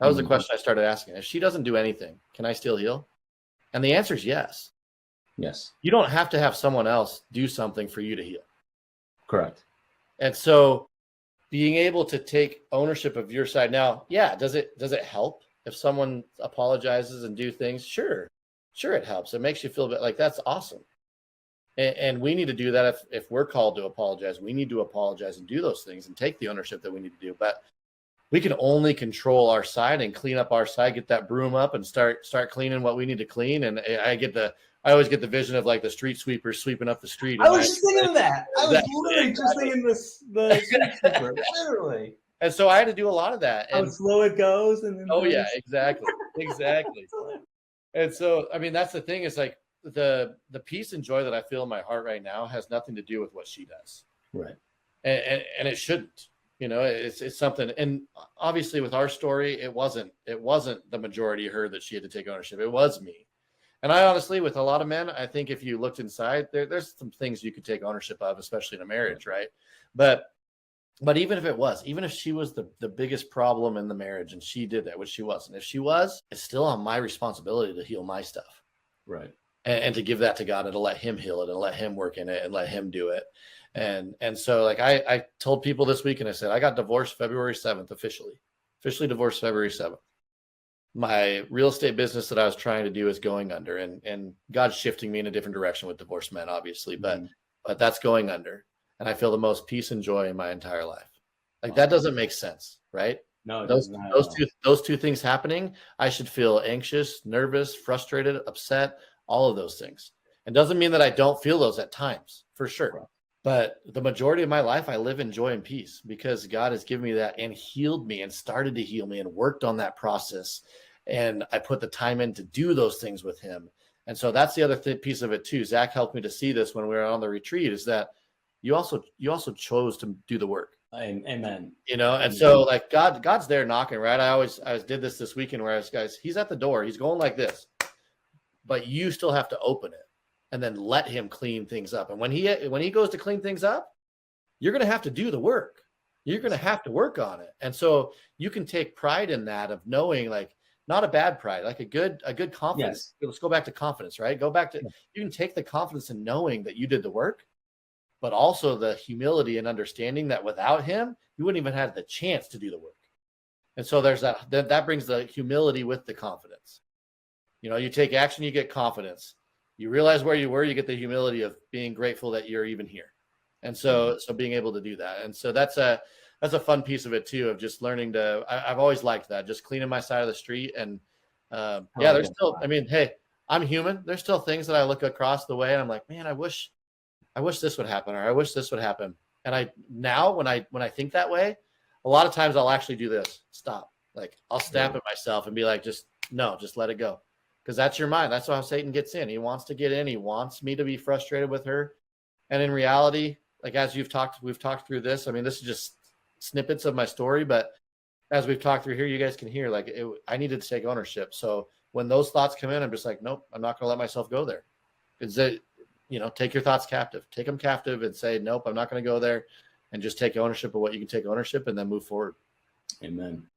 That was the question I started asking. If she doesn't do anything, can I still heal? And the answer is yes. Yes. You don't have to have someone else do something for you to heal. Correct. And so being able to take ownership of your side now, yeah, does it help if someone apologizes and do things? Sure, it helps. It makes you feel like that's awesome. And we need to do that if we're called to apologize. We need to apologize and do those things and take the ownership that we need to do. But we can only control our side and clean up our side, get that broom up and start cleaning what we need to clean. And I always get the vision of like the street sweeper sweeping up the street. I was just thinking of that. I was literally just thinking the street sweeper, literally. And so I had to do a lot of that. And how slow it goes. And then yeah, exactly. And so, I mean, that's the thing is like the peace and joy that I feel in my heart right now has nothing to do with what she does. Right. And it shouldn't. You know, it's something. And obviously with our story, it wasn't the majority of her that she had to take ownership. It was me. And I honestly, with a lot of men, I think if you looked inside, there's some things you could take ownership of, especially in a marriage, right? But even if she was the biggest problem in the marriage and she did that, which she wasn't, if she was, it's still on my responsibility to heal my stuff. Right. And to give that to God and to let him heal it and let him work in it and let him do it. And so like I told people this week and I said, I got divorced February 7th, officially divorced February 7th. My real estate business that I was trying to do is going under and God's shifting me in a different direction with divorced men, obviously, but that's going under. And I feel the most peace and joy in my entire life. Like that doesn't make sense, right? No, those two things happening, I should feel anxious, nervous, frustrated, upset, all of those things. It doesn't mean that I don't feel those at times, for sure. Right. But the majority of my life, I live in joy and peace because God has given me that and healed me and started to heal me and worked on that process. And I put the time in to do those things with him. And so that's the other piece of it too. Zach helped me to see this when we were on the retreat is that you also chose to do the work. Amen. You know, and so like God's there knocking, right? I did this weekend where he's at the door, he's going like this, but you still have to open it and then let him clean things up. And when he goes to clean things up, you're going to have to do the work. You're going to have to work on it. And so you can take pride in that of knowing, like, not a bad pride, like a good confidence. Yes. Let's go back to confidence, right? You can take the confidence in knowing that you did the work, but also the humility and understanding that without him, you wouldn't even have the chance to do the work. And so there's that brings the humility with the confidence. You know, you take action, you get confidence. You realize where you were, you get the humility of being grateful that you're even here. And so being able to do that. And so that's a fun piece of it too, of just learning I've always liked that, just cleaning my side of the street. And there's still, I mean, hey, I'm human. There's still things that I look across the way and I'm like, man, I wish this would happen, or I wish this would happen. And now when I think that way, a lot of times I'll actually do this. Stop. Like I'll snap at myself and be like, just let it go. Because that's your mind. That's how Satan gets in. He wants to get in. He wants me to be frustrated with her. And in reality, like as we've talked through this, I mean, this is just snippets of my story, but as we've talked through here, you guys can hear, like I needed to take ownership. So when those thoughts come in, I'm just like, nope, I'm not going to let myself go there. Because take your thoughts captive, take them captive and say, nope, I'm not going to go there, and just take ownership of what you can take ownership and then move forward. Amen.